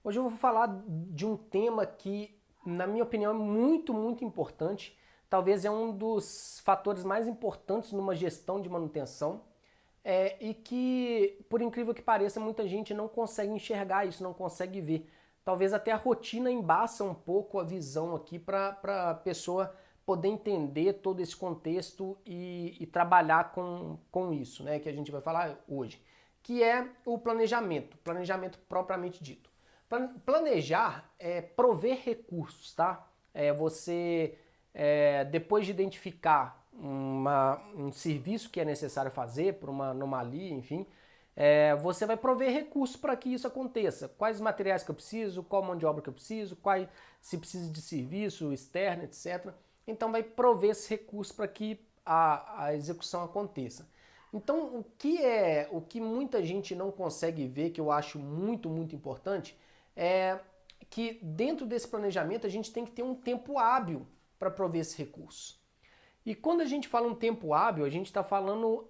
Hoje eu vou falar de um tema que, na minha opinião, é muito, muito importante. Talvez é um dos fatores mais importantes numa gestão de manutenção e que, por incrível que pareça, muita gente não consegue enxergar isso, não consegue ver. Talvez até a rotina embaça um pouco a visão aqui para a pessoa poder entender todo esse contexto e trabalhar com isso, né, que a gente vai falar hoje, que é o planejamento propriamente dito. Planejar é prover recursos, tá? É você, depois de identificar um serviço que é necessário fazer por uma anomalia, enfim, você vai prover recursos para que isso aconteça. Quais materiais que eu preciso, qual mão de obra que eu preciso, se precisa de serviço externo, etc. Então vai prover esses recursos para que a execução aconteça. Então o que muita gente não consegue ver, que eu acho muito, muito importante, é que dentro desse planejamento a gente tem que ter um tempo hábil para prover esse recurso. E quando a gente fala um tempo hábil, a gente está falando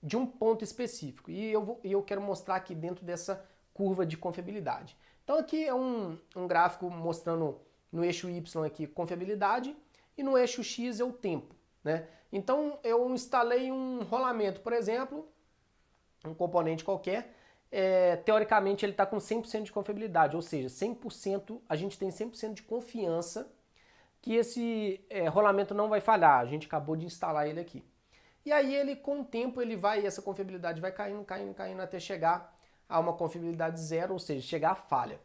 de um ponto específico. E eu quero mostrar aqui dentro dessa curva de confiabilidade. Então aqui é um gráfico mostrando no eixo Y aqui confiabilidade e no eixo X é o tempo, né? Então eu instalei um rolamento, por exemplo, um componente qualquer, teoricamente ele está com 100% de confiabilidade, ou seja, 100%, a gente tem 100% de confiança que esse rolamento não vai falhar. A gente acabou de instalar ele aqui. E aí ele, com o tempo, essa confiabilidade vai caindo, caindo, caindo até chegar a uma confiabilidade zero, ou seja, chegar à falha.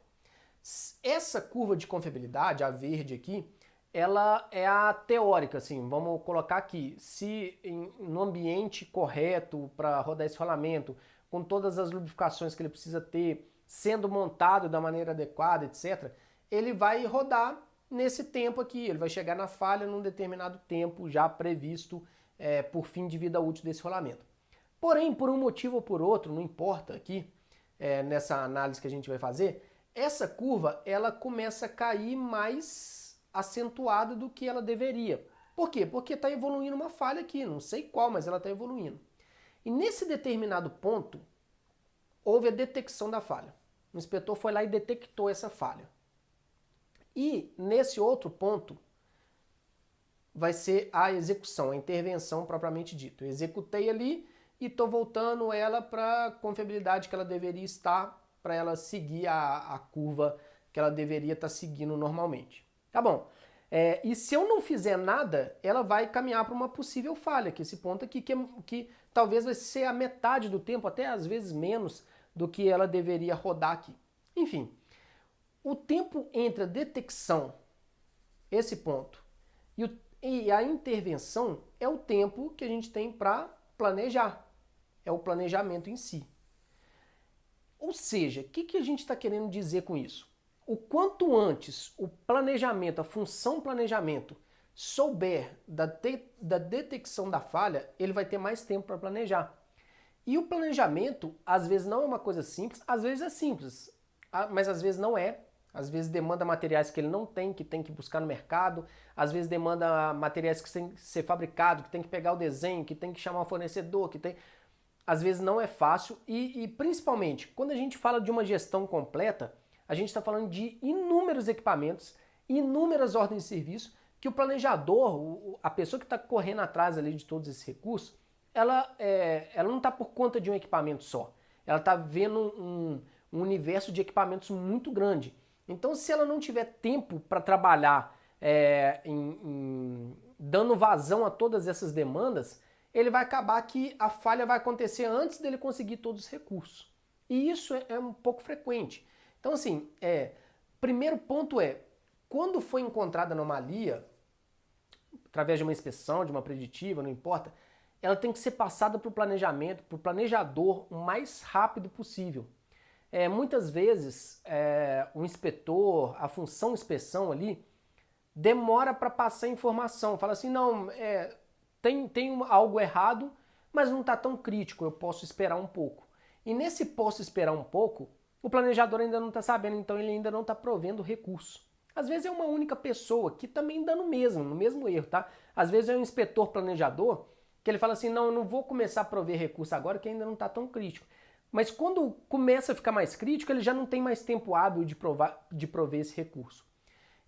Essa curva de confiabilidade, a verde aqui, ela é a teórica, assim, vamos colocar aqui, se no ambiente correto para rodar esse rolamento, com todas as lubrificações que ele precisa ter, sendo montado da maneira adequada, etc., ele vai rodar nesse tempo aqui, ele vai chegar na falha num determinado tempo já previsto por fim de vida útil desse rolamento. Porém, por um motivo ou por outro, não importa aqui, nessa análise que a gente vai fazer, essa curva ela começa a cair mais acentuada do que ela deveria. Por quê? Porque está evoluindo uma falha aqui, não sei qual, mas ela está evoluindo. E nesse determinado ponto, houve a detecção da falha. O inspetor foi lá e detectou essa falha. E nesse outro ponto, vai ser a execução, a intervenção propriamente dita. Eu executei ali e estou voltando ela para a confiabilidade que ela deveria estar, para ela seguir a curva que ela deveria estar seguindo normalmente. Tá bom. E se eu não fizer nada, ela vai caminhar para uma possível falha, que esse ponto aqui, que talvez vai ser a metade do tempo, até às vezes menos do que ela deveria rodar aqui. Enfim, o tempo entre a detecção, esse ponto, e a intervenção é o tempo que a gente tem para planejar. É o planejamento em si. Ou seja, o que a gente está querendo dizer com isso? O quanto antes o planejamento, a função planejamento, souber da detecção da falha, ele vai ter mais tempo para planejar. E o planejamento, às vezes, não é uma coisa simples, às vezes é simples, mas às vezes não é. Às vezes demanda materiais que ele não tem, que tem que buscar no mercado. Às vezes demanda materiais que tem que ser fabricado, que tem que pegar o desenho, que tem que chamar o fornecedor, que tem... Às vezes não é fácil e principalmente, quando a gente fala de uma gestão completa, a gente está falando de inúmeros equipamentos, inúmeras ordens de serviço, que o planejador, a pessoa que está correndo atrás ali de todos esses recursos, ela não está por conta de um equipamento só. Ela está vendo um universo de equipamentos muito grande. Então, se ela não tiver tempo para trabalhar dando vazão a todas essas demandas, ele vai acabar que a falha vai acontecer antes dele conseguir todos os recursos. E isso é um pouco frequente. Então, assim, primeiro ponto quando foi encontrada anomalia, através de uma inspeção, de uma preditiva, não importa, ela tem que ser passada para o planejamento, para o planejador, o mais rápido possível. Muitas vezes o inspetor, a função inspeção ali, demora para passar informação. Fala assim, não, tem algo errado, mas não está tão crítico, eu posso esperar um pouco. E nesse posso esperar um pouco, o planejador ainda não está sabendo, então ele ainda não está provendo recurso. Às vezes é uma única pessoa que também dá no mesmo erro, tá? Às vezes é um inspetor planejador que ele fala assim, não, eu não vou começar a prover recurso agora que ainda não está tão crítico. Mas quando começa a ficar mais crítico, ele já não tem mais tempo hábil de prover esse recurso.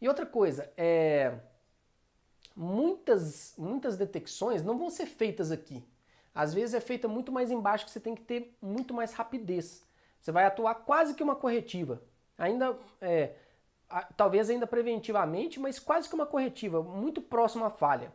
E outra coisa, muitas detecções não vão ser feitas aqui. Às vezes é feita muito mais embaixo, que você tem que ter muito mais rapidez. Você vai atuar quase que uma corretiva. Talvez ainda preventivamente, mas quase que uma corretiva, muito próximo à falha.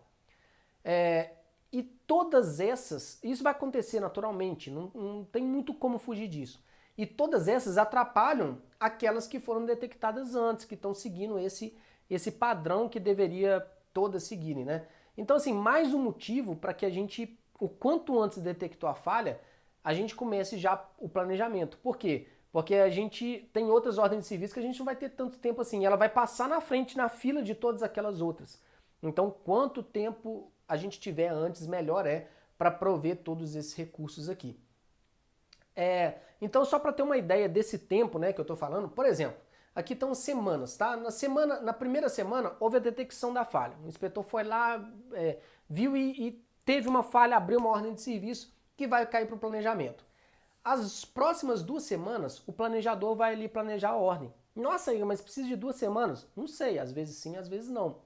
E todas essas, isso vai acontecer naturalmente, não tem muito como fugir disso. E todas essas atrapalham aquelas que foram detectadas antes, que estão seguindo esse padrão que deveria todas seguirem, né? Então, assim, mais um motivo para que a gente, o quanto antes detectou a falha, a gente comece já o planejamento. Por quê? Porque a gente tem outras ordens de serviço que a gente não vai ter tanto tempo assim. Ela vai passar na frente, na fila de todas aquelas outras. Então, quanto tempo a gente tiver antes, melhor é para prover todos esses recursos aqui. Então, só para ter uma ideia desse tempo, né, que eu estou falando, por exemplo, aqui estão semanas, tá? Na primeira semana, houve a detecção da falha. O inspetor foi lá, viu e teve uma falha, abriu uma ordem de serviço que vai cair para o planejamento. As próximas 2 semanas, o planejador vai ali planejar a ordem. Nossa, Igor, mas precisa de 2 semanas? Não sei, às vezes sim, às vezes não.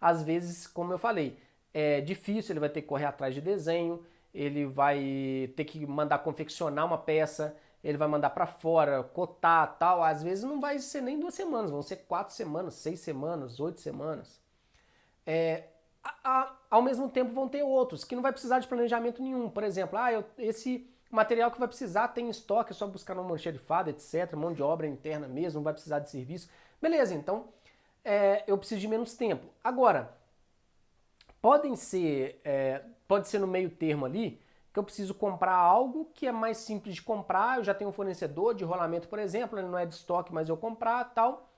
Às vezes, como eu falei, é difícil, ele vai ter que correr atrás de desenho, ele vai ter que mandar confeccionar uma peça, ele vai mandar para fora, cotar, tal. Às vezes não vai ser nem 2 semanas, vão ser 4 semanas, 6 semanas, 8 semanas. Ao mesmo tempo vão ter outros que não vai precisar de planejamento nenhum. Por exemplo, esse material que vai precisar tem em estoque, é só buscar no almoxarifado, etc. Mão de obra interna mesmo, não vai precisar de serviço. Beleza, então eu preciso de menos tempo. Agora, pode ser no meio termo ali, que eu preciso comprar algo que é mais simples de comprar, eu já tenho um fornecedor de rolamento, por exemplo, ele não é de estoque, mas eu comprar tal,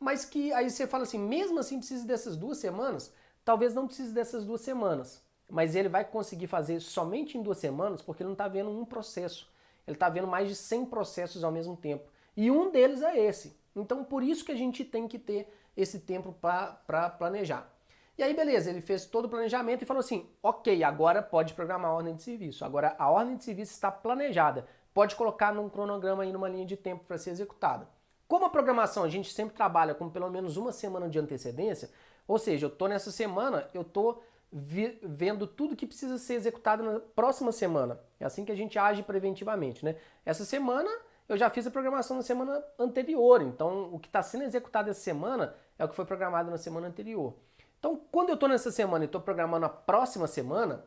mas que aí você fala assim, mesmo assim precisa dessas 2 semanas, talvez não precise dessas 2 semanas, mas ele vai conseguir fazer somente em 2 semanas porque ele não está vendo um processo, ele está vendo mais de 100 processos ao mesmo tempo, e um deles é esse. Então por isso que a gente tem que ter esse tempo para planejar. E aí, beleza, ele fez todo o planejamento e falou assim, ok, agora pode programar a ordem de serviço. Agora a ordem de serviço está planejada, pode colocar num cronograma aí, numa linha de tempo para ser executada. Como a programação a gente sempre trabalha com pelo menos 1 semana de antecedência, ou seja, eu estou nessa semana, eu estou vendo tudo que precisa ser executado na próxima semana. É assim que a gente age preventivamente, né? Essa semana eu já fiz a programação na semana anterior, então o que está sendo executado essa semana é o que foi programado na semana anterior. Então, quando eu estou nessa semana e estou programando a próxima semana,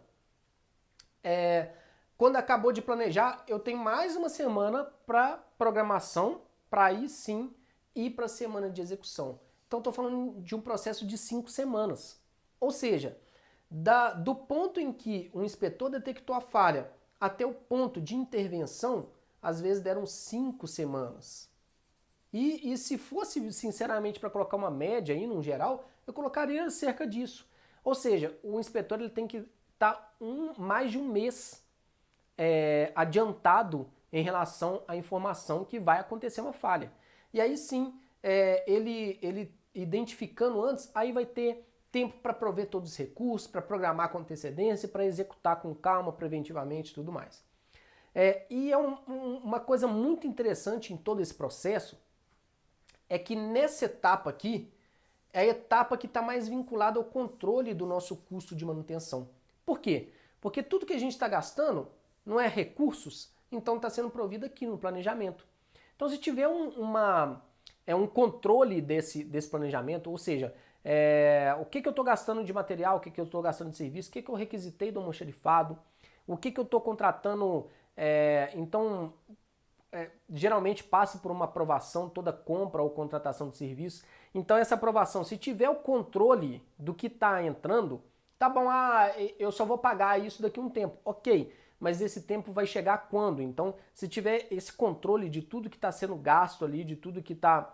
quando acabou de planejar, eu tenho mais 1 semana para programação, para aí sim ir para a semana de execução. Então, estou falando de um processo de 5 semanas. Ou seja, do ponto em que o inspetor detectou a falha até o ponto de intervenção, às vezes deram 5 semanas. E se fosse, sinceramente, para colocar uma média aí, no geral, eu colocaria cerca disso. Ou seja, o inspetor ele tem que estar mais de um mês adiantado em relação à informação que vai acontecer uma falha. E aí sim, ele identificando antes, aí vai ter tempo para prover todos os recursos, para programar com antecedência, para executar com calma, preventivamente e tudo mais. E uma coisa muito interessante em todo esse processo é que nessa etapa aqui, é a etapa que está mais vinculada ao controle do nosso custo de manutenção. Por quê? Porque tudo que a gente está gastando não é recursos, então está sendo provido aqui no planejamento. Então se tiver um controle desse planejamento, ou seja, o que eu estou gastando de material, o que eu estou gastando de serviço, o que eu requisitei do almoxarifado, o que eu estou contratando, geralmente passa por uma aprovação toda compra ou contratação de serviço. Então essa aprovação, se tiver o controle do que está entrando, tá bom, eu só vou pagar isso daqui a um tempo. Ok, mas esse tempo vai chegar quando? Então se tiver esse controle de tudo que está sendo gasto ali, de tudo que está...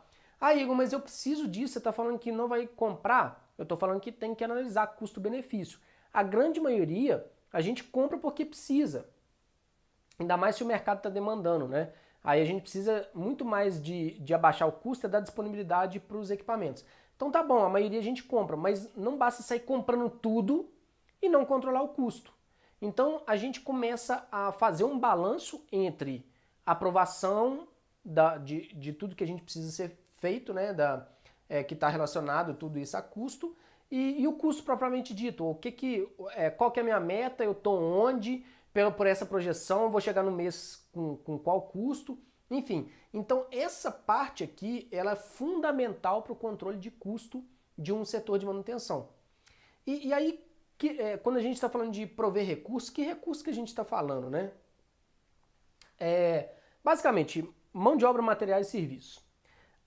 Igor, mas eu preciso disso, você está falando que não vai comprar? Eu estou falando que tem que analisar custo-benefício. A grande maioria a gente compra porque precisa. Ainda mais se o mercado está demandando, né? Aí a gente precisa muito mais de abaixar o custo e dar disponibilidade para os equipamentos. Então tá bom, a maioria a gente compra, mas não basta sair comprando tudo e não controlar o custo. Então a gente começa a fazer um balanço entre aprovação de tudo que a gente precisa ser feito, né, que está relacionado tudo isso a custo, e o custo propriamente dito, qual que é a minha meta, eu estou onde, por essa projeção, vou chegar no mês com qual custo, enfim. Então essa parte aqui, ela é fundamental para o controle de custo de um setor de manutenção. E aí, quando a gente está falando de prover recursos, que recurso que a gente está falando, né? Basicamente, mão de obra, materiais e serviços.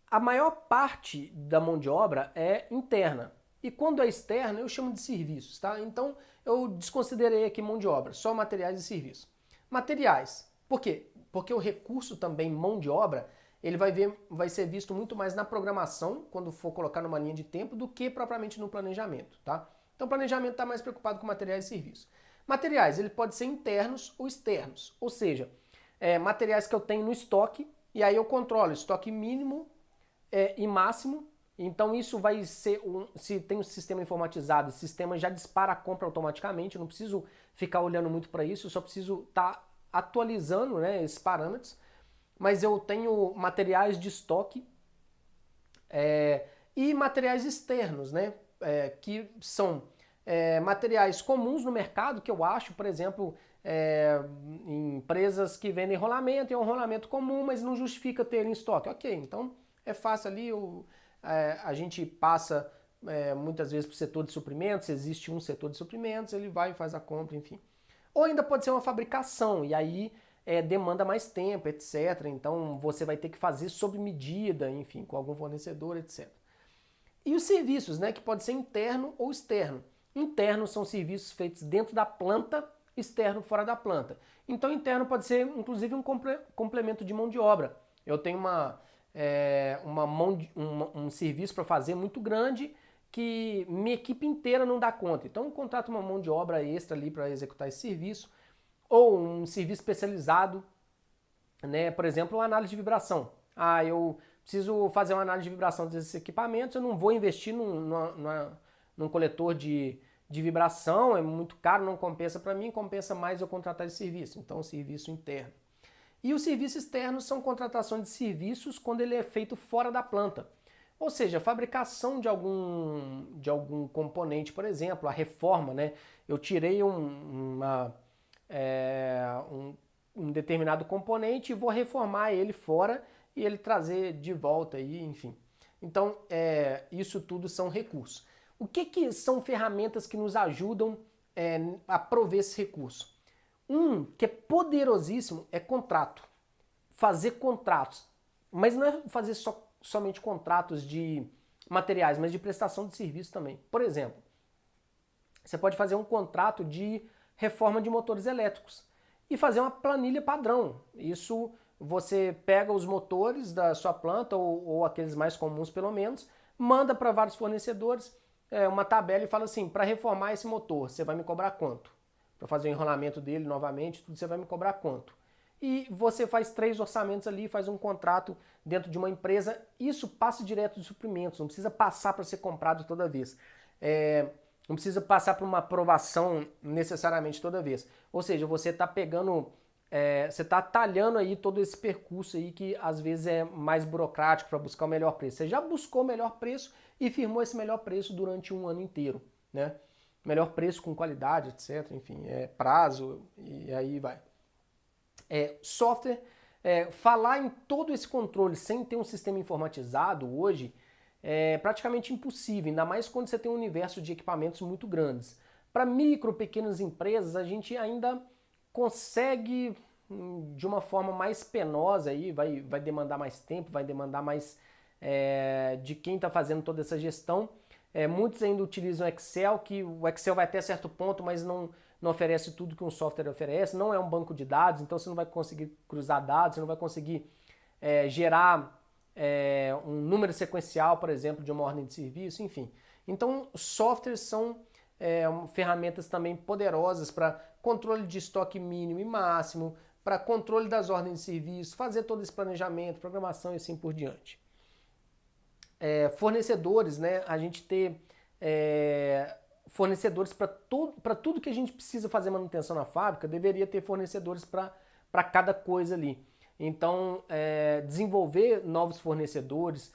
A maior parte da mão de obra é interna. E quando é externa, eu chamo de serviços, tá? Então, eu desconsiderei aqui mão de obra, só materiais e serviços. Materiais. Por quê? Porque o recurso também, mão de obra, ele vai ser visto muito mais na programação, quando for colocar numa linha de tempo, do que propriamente no planejamento, tá? Então, o planejamento está mais preocupado com materiais e serviços. Materiais, ele pode ser internos ou externos, ou seja, materiais que eu tenho no estoque, e aí eu controlo estoque mínimo e máximo. Então isso vai ser, se tem um sistema informatizado, o sistema já dispara a compra automaticamente, eu não preciso ficar olhando muito para isso, eu só preciso estar atualizando, né, esses parâmetros. Mas eu tenho materiais de estoque e materiais externos, né, que são materiais comuns no mercado, que eu acho, por exemplo, em empresas que vendem rolamento, é um rolamento comum, mas não justifica ter em estoque. Ok, então é fácil ali, a gente passa muitas vezes para o setor de suprimentos, existe um setor de suprimentos, ele vai e faz a compra, enfim. Ou ainda pode ser uma fabricação, e aí demanda mais tempo, etc. Então você vai ter que fazer sob medida, enfim, com algum fornecedor, etc. E os serviços, né, que pode ser interno ou externo. Interno são serviços feitos dentro da planta, externo fora da planta. Então interno pode ser inclusive um complemento de mão de obra. Eu tenho um serviço para fazer muito grande que minha equipe inteira não dá conta. Então eu contrato uma mão de obra extra ali para executar esse serviço, ou um serviço especializado, né? Por exemplo, uma análise de vibração. Eu preciso fazer uma análise de vibração desses equipamentos, eu não vou investir num coletor de vibração, é muito caro, não compensa para mim, compensa mais eu contratar esse serviço. Então, serviço interno. E os serviços externos são contratação de serviços quando ele é feito fora da planta. Ou seja, a fabricação de algum componente, por exemplo, a reforma, né? Eu tirei um determinado componente e vou reformar ele fora e ele trazer de volta aí, enfim. Então, isso tudo são recursos. O que são ferramentas que nos ajudam a prover esse recurso? Que é poderosíssimo é contrato. Fazer contratos. Mas não é fazer somente contratos de materiais, mas de prestação de serviço também. Por exemplo, você pode fazer um contrato de reforma de motores elétricos e fazer uma planilha padrão. Isso você pega os motores da sua planta, ou aqueles mais comuns pelo menos, manda para vários fornecedores uma tabela e fala assim, para reformar esse motor, você vai me cobrar quanto? Para fazer o enrolamento dele novamente, tudo você vai me cobrar quanto? E você faz 3 orçamentos ali, faz um contrato dentro de uma empresa, isso passa direto de suprimentos, não precisa passar para ser comprado toda vez. Não precisa passar por uma aprovação necessariamente toda vez. Ou seja, você está pegando, você está talhando aí todo esse percurso aí que às vezes é mais burocrático para buscar o melhor preço. Você já buscou o melhor preço e firmou esse melhor preço durante um ano inteiro, né? Melhor preço com qualidade, etc. Enfim, prazo e aí vai. Software, falar em todo esse controle sem ter um sistema informatizado hoje é praticamente impossível, ainda mais quando você tem um universo de equipamentos muito grandes. Para micro, pequenas empresas, a gente ainda consegue de uma forma mais penosa, aí, vai demandar mais tempo, vai demandar mais de quem está fazendo toda essa gestão. Muitos ainda utilizam Excel, que o Excel vai até certo ponto, mas não oferece tudo que um software oferece, não é um banco de dados, então você não vai conseguir cruzar dados, você não vai conseguir gerar um número sequencial, por exemplo, de uma ordem de serviço, enfim. Então, softwares são ferramentas também poderosas para controle de estoque mínimo e máximo, para controle das ordens de serviço, fazer todo esse planejamento, programação e assim por diante. Fornecedores, né? A gente ter fornecedores para tudo que a gente precisa fazer manutenção na fábrica, deveria ter fornecedores para cada coisa ali. Então, desenvolver novos fornecedores,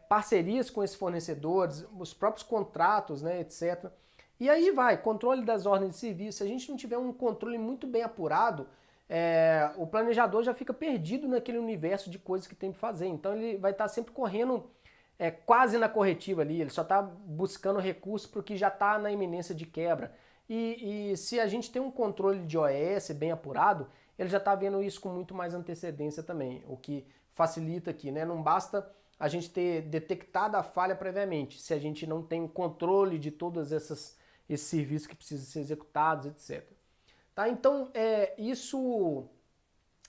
parcerias com esses fornecedores, os próprios contratos, né, etc. E aí vai, controle das ordens de serviço. Se a gente não tiver um controle muito bem apurado, o planejador já fica perdido naquele universo de coisas que tem que fazer. Então ele vai estar sempre correndo quase na corretiva ali, ele só está buscando recurso para o que já está na iminência de quebra. E se a gente tem um controle de OS bem apurado, ele já está vendo isso com muito mais antecedência também, o que facilita aqui, né? Não basta a gente ter detectado a falha previamente, se a gente não tem o controle de todos esses serviços que precisam ser executados, etc. Tá? Então,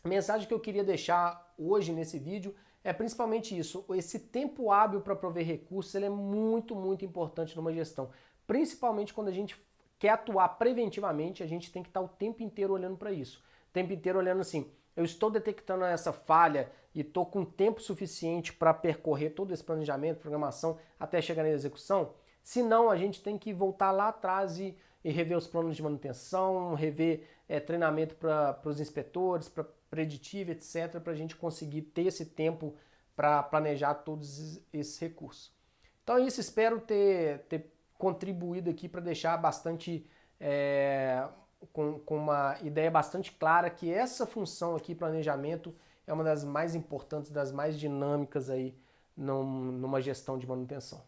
a mensagem que eu queria deixar hoje nesse vídeo é principalmente isso. Esse tempo hábil para prover recursos ele é muito, muito importante numa gestão. Principalmente quando a gente quer atuar preventivamente, a gente tem que estar o tempo inteiro olhando para isso. O tempo inteiro olhando assim, eu estou detectando essa falha e estou com tempo suficiente para percorrer todo esse planejamento, programação, até chegar na execução? Se não, a gente tem que voltar lá atrás e rever os planos de manutenção, rever treinamento para os inspetores, para preditivo, etc., para a gente conseguir ter esse tempo para planejar todos esses recursos. Então é isso, espero ter contribuído aqui para deixar bastante, com uma ideia bastante clara que essa função aqui, planejamento, é uma das mais importantes, das mais dinâmicas aí numa gestão de manutenção.